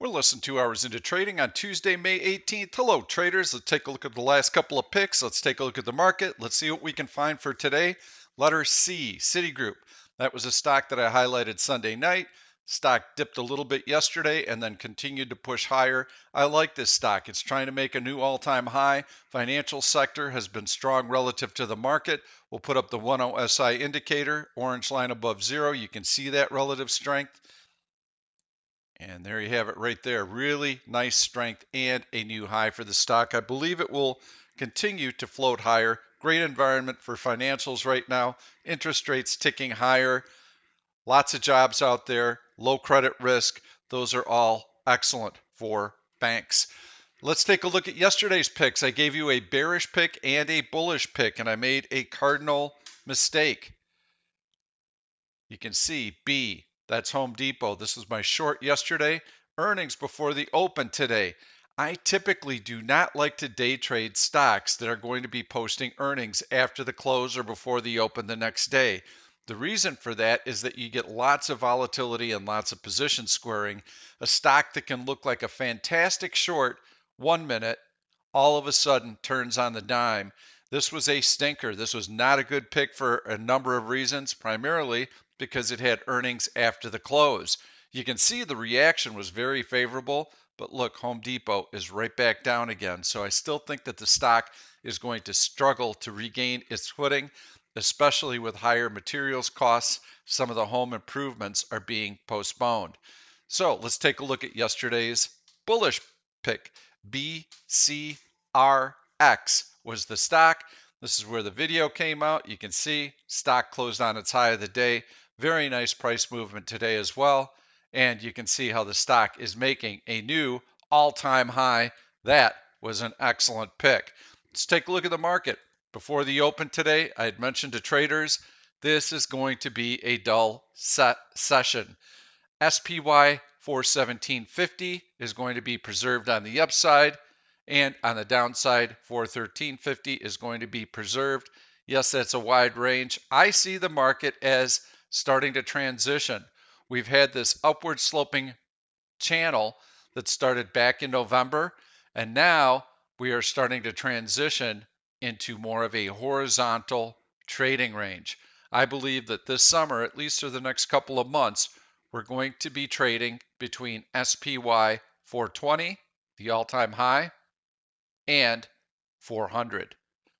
We're less than 2 hours into trading on Tuesday, May 18th. Hello, traders. Let's take a look at the last couple of picks. Let's take a look at the market. Let's see what we can find for today. Letter C, Citigroup. That was a stock that I highlighted Sunday night. Stock dipped a little bit yesterday and then continued to push higher. I like this stock. It's trying to make a new all-time high. Financial sector has been strong relative to the market. We'll put up the 10 SI indicator, orange line above zero. You can see that relative strength. And there you have it right there. Really nice strength and a new high for the stock. I believe it will continue to float higher. Great environment for financials right now. Interest rates ticking higher. Lots of jobs out there. Low credit risk. Those are all excellent for banks. Let's take a look at yesterday's picks. I gave you a bearish pick and a bullish pick, and I made a cardinal mistake. You can see B, that's Home Depot. This was my short yesterday. Earnings before the open today. I typically do not like to day trade stocks that are going to be posting earnings after the close or before the open the next day. The reason for that is that you get lots of volatility and lots of position squaring. A stock that can look like a fantastic short 1 minute, all of a sudden turns on the dime. This was a stinker. This was not a good pick for a number of reasons, primarily because it had earnings after the close. You can see the reaction was very favorable, but look, Home Depot is right back down again. So I still think that the stock is going to struggle to regain its footing, especially with higher materials costs. Some of the home improvements are being postponed. So let's take a look at yesterday's bullish pick. BCRX was the stock. This is where the video came out. You can see stock closed on its high of the day. Very nice price movement today as well. And you can see how the stock is making a new all-time high. That was an excellent pick. Let's take a look at the market. Before the open today, I had mentioned to traders, this is going to be a dull session. SPY 417.50 is going to be preserved on the upside, and on the downside 413.50 is going to be preserved. Yes, that's a wide range. I see the market as starting to transition. We've had this upward sloping channel that started back in November, and now we are starting to transition into more of a horizontal trading range. I believe that this summer, at least for the next couple of months, we're going to be trading between SPY 420, the all-time high, and 400.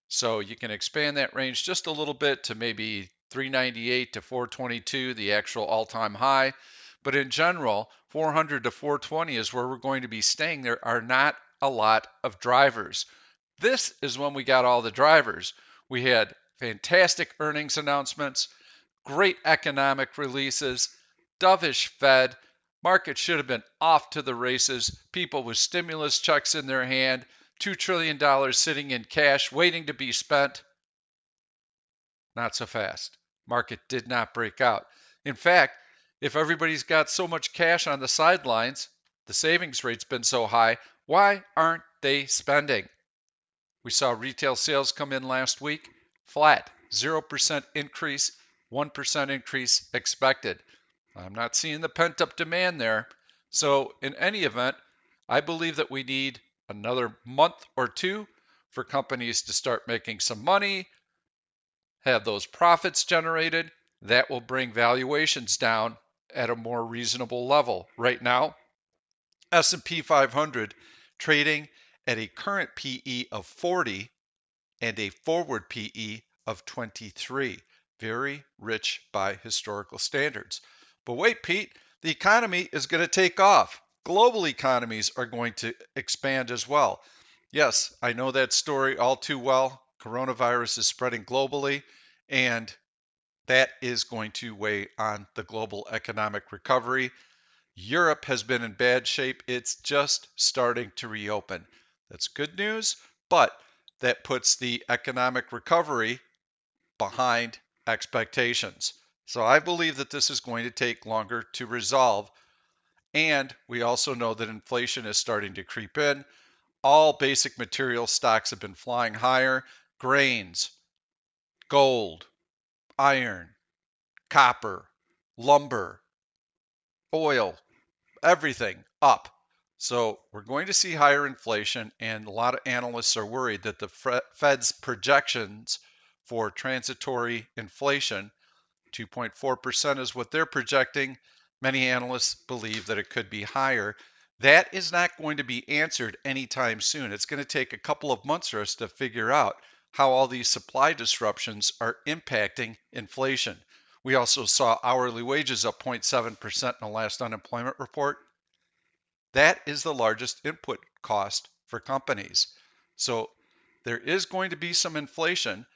So you can expand that range just a little bit to maybe 398 to 422, the actual all-time high. But in general, 400 to 420 is where we're going to be staying. There are not a lot of drivers. This is when we got all the drivers. We had fantastic earnings announcements, great economic releases, dovish Fed. Market should have been off to the races. People with stimulus checks in their hand, $2 trillion sitting in cash waiting to be spent. Not so fast. Market did not break out. In fact, if everybody's got so much cash on the sidelines, the savings rate's been so high, why aren't they spending? We saw retail sales come in last week, flat, 0% increase, 1% increase expected. I'm not seeing the pent-up demand there. So in any event, I believe that we need another month or two for companies to start making some money, have those profits generated. That will bring valuations down at a more reasonable level. Right now, S&P 500 trading at a current PE of 40 and a forward PE of 23. Very rich by historical standards. But wait, Pete, the economy is going to take off. Global economies are going to expand as well. Yes, I know that story all too well. Coronavirus is spreading globally, and that is going to weigh on the global economic recovery. Europe has been in bad shape. It's just starting to reopen. That's good news, but that puts the economic recovery behind expectations. So I believe that this is going to take longer to resolve. And we also know that inflation is starting to creep in. All basic material stocks have been flying higher. Grains, gold, iron, copper, lumber, oil, everything up. So we're going to see higher inflation, and a lot of analysts are worried that the Fed's projections for transitory inflation, 2.4% is what they're projecting. Many analysts believe that it could be higher. That is not going to be answered anytime soon. It's going to take a couple of months for us to figure out how all these supply disruptions are impacting inflation. We also saw hourly wages up 0.7% in the last unemployment report. That is the largest input cost for companies. So there is going to be some inflation.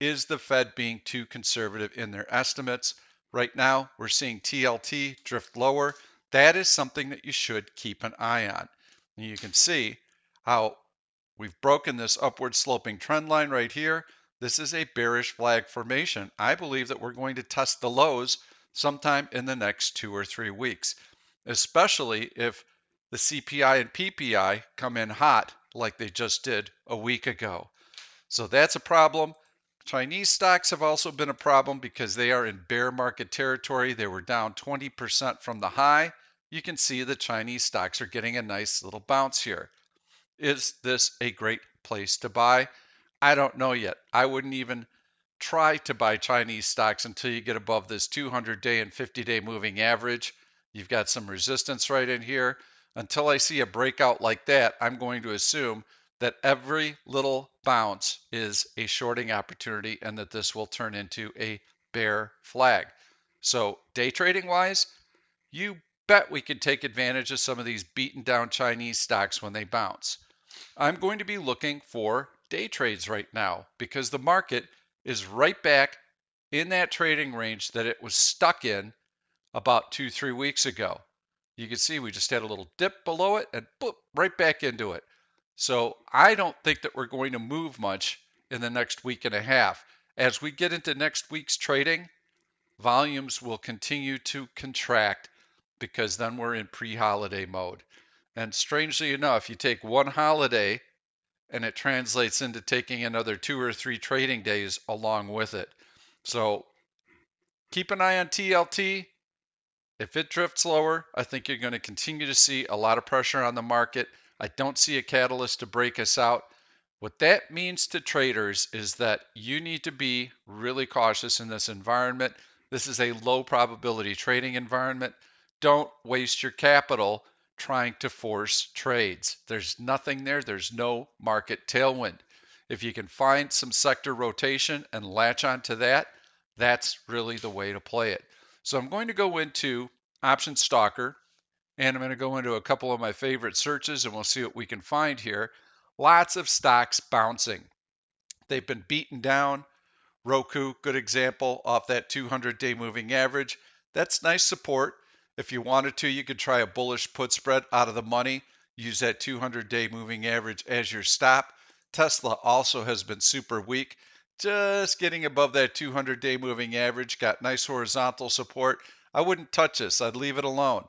Is the Fed being too conservative in their estimates? Right now, we're seeing TLT drift lower. That is something that you should keep an eye on. And you can see how we've broken this upward sloping trend line right here. This is a bearish flag formation. I believe that we're going to test the lows sometime in the next 2 or 3 weeks, especially if the CPI and PPI come in hot like they just did a week ago. So that's a problem. Chinese stocks have also been a problem because they are in bear market territory. They were down 20% from the high. You can see the Chinese stocks are getting a nice little bounce here. Is this a great place to buy? I don't know yet. I wouldn't even try to buy Chinese stocks until you get above this 200-day and 50-day moving average. You've got some resistance right in here. Until I see a breakout like that, I'm going to assume that every little bounce is a shorting opportunity and that this will turn into a bear flag. So day trading wise, you bet we can take advantage of some of these beaten down Chinese stocks when they bounce. I'm going to be looking for day trades right now because the market is right back in that trading range that it was stuck in about 2, 3 weeks ago. You can see we just had a little dip below it and boop, right back into it. So I don't think that we're going to move much in the next week and a half. As we get into next week's trading, volumes will continue to contract because then we're in pre-holiday mode. And strangely enough, you take one holiday and it translates into taking another 2 or 3 trading days along with it. So keep an eye on TLT. If it drifts lower, I think you're going to continue to see a lot of pressure on the market. I don't see a catalyst to break us out. What that means to traders is that you need to be really cautious in this environment. This is a low probability trading environment. Don't waste your capital trying to force trades. There's nothing there. There's no market tailwind. If you can find some sector rotation and latch onto that, that's really the way to play it. So I'm going to go into Option Stalker, and I'm going to go into a couple of my favorite searches, and we'll see what we can find here. Lots of stocks bouncing. They've been beaten down. Roku, good example, off that 200-day moving average. That's nice support. If you wanted to, you could try a bullish put spread out of the money. Use that 200-day moving average as your stop. Tesla also has been super weak. Just getting above that 200-day moving average. Got nice horizontal support. I wouldn't touch this. I'd leave it alone.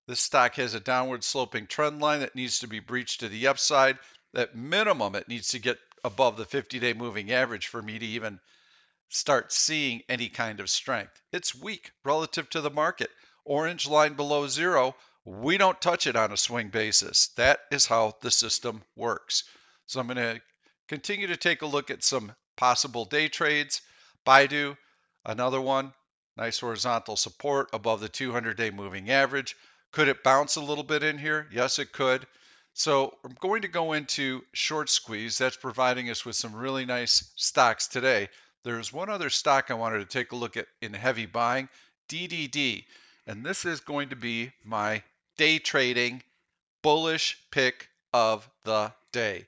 This stock has a downward sloping trend line that needs to be breached to the upside. At minimum, it needs to get above the 50-day moving average for me to even start seeing any kind of strength. It's weak relative to the market. Orange line below zero, we don't touch it on a swing basis. That is how the system works. So I'm going to continue to take a look at some possible day trades. Baidu, another one, nice horizontal support above the 200-day moving average. Could it bounce a little bit in here? Yes, it could. So I'm going to go into short squeeze. That's providing us with some really nice stocks today. There's one other stock I wanted to take a look at in heavy buying, DDD. And this is going to be my day trading bullish pick of the day.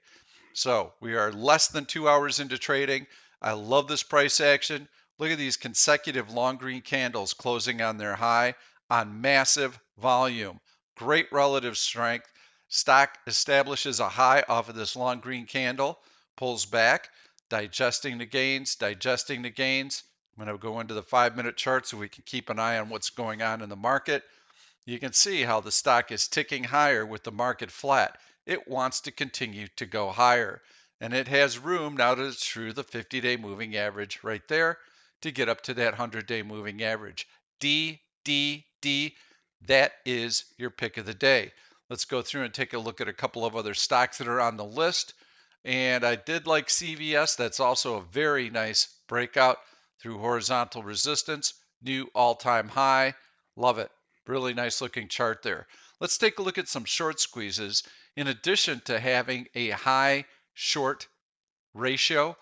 So we are less than 2 hours into trading. I love this price action. Look at these consecutive long green candles closing on their high on massive volume. Great relative strength. Stock establishes a high off of this long green candle, pulls back, digesting the gains, digesting the gains. I'm going to go into the 5-minute chart so we can keep an eye on what's going on in the market. You can see how the stock is ticking higher with the market flat. It wants to continue to go higher. And it has room now that it's through the 50-day moving average right there to get up to that 100-day moving average. D, D, D, that is your pick of the day. Let's go through and take a look at a couple of other stocks that are on the list. And I did like CVS. That's also a very nice breakout through horizontal resistance, new all-time high. Love it. Really nice looking chart there. Let's take a look at some short squeezes. In addition to having a high short ratio,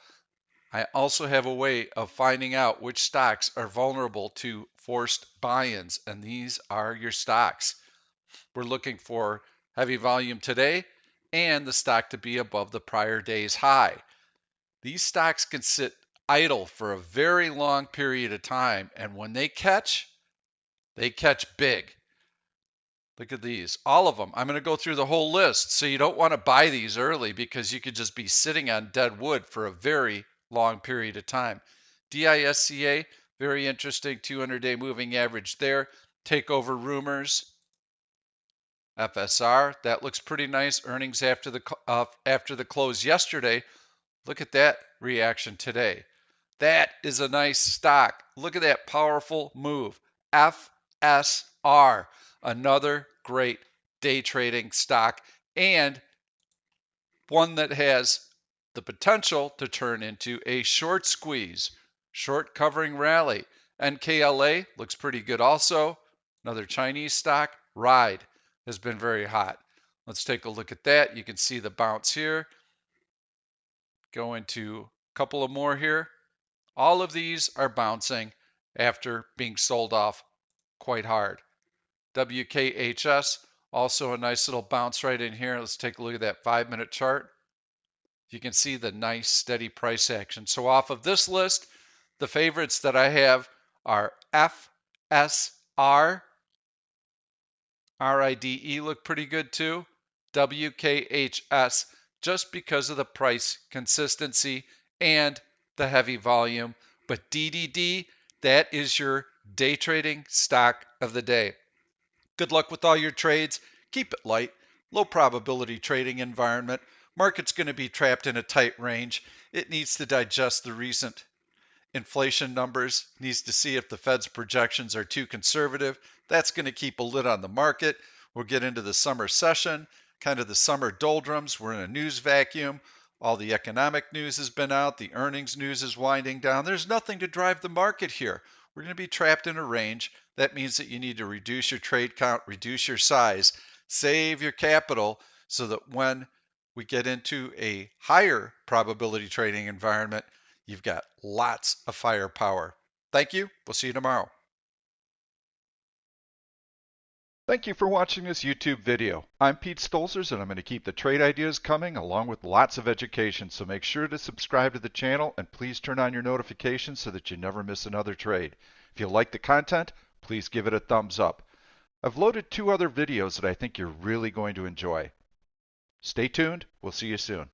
I also have a way of finding out which stocks are vulnerable to forced buy-ins, and these are your stocks. We're looking for heavy volume today and the stock to be above the prior day's high. These stocks can sit idle for a very long period of time, and when they catch big. Look at these, all of them. I'm going to go through the whole list. So you don't want to buy these early because you could just be sitting on dead wood for a very long period of time. DISCA, very interesting, 200-day moving average there. Takeover rumors. FSR, that looks pretty nice. Earnings after the close yesterday. Look at that reaction today. That is a nice stock. Look at that powerful move. FSR, another great day trading stock and one that has the potential to turn into a short squeeze, short covering rally. NKLA looks pretty good also. Another Chinese stock. Ride has been very hot. Let's take a look at that. You can see the bounce here. Go into a couple of more here. All of these are bouncing after being sold off quite hard. WKHS, also a nice little bounce right in here. Let's take a look at that 5-minute chart. You can see the nice steady price action. So off of this list, the favorites that I have are FSR, RIDE look pretty good too, WKHS, just because of the price consistency and the heavy volume. But DDD, that is your day trading stock of the day. Good luck with all your trades. Keep it light. Low probability trading environment. Market's going to be trapped in a tight range. It needs to digest the recent inflation numbers, needs to see if the Fed's projections are too conservative. That's going to keep a lid on the market. We'll get into the summer session, kind of the summer doldrums. We're in a news vacuum. All the economic news has been out. The earnings news is winding down. There's nothing to drive the market here. We're going to be trapped in a range. That means that you need to reduce your trade count, reduce your size, save your capital so that when we get into a higher probability trading environment, you've got lots of firepower. Thank you. We'll see you tomorrow. Thank you for watching this YouTube video. I'm Pete Stolzers and I'm going to keep the trade ideas coming along with lots of education, so make sure to subscribe to the channel and please turn on your notifications so that you never miss another trade. If you like the content, please give it a thumbs up. I've loaded 2 other videos that I think you're really going to enjoy. Stay tuned. We'll see you soon.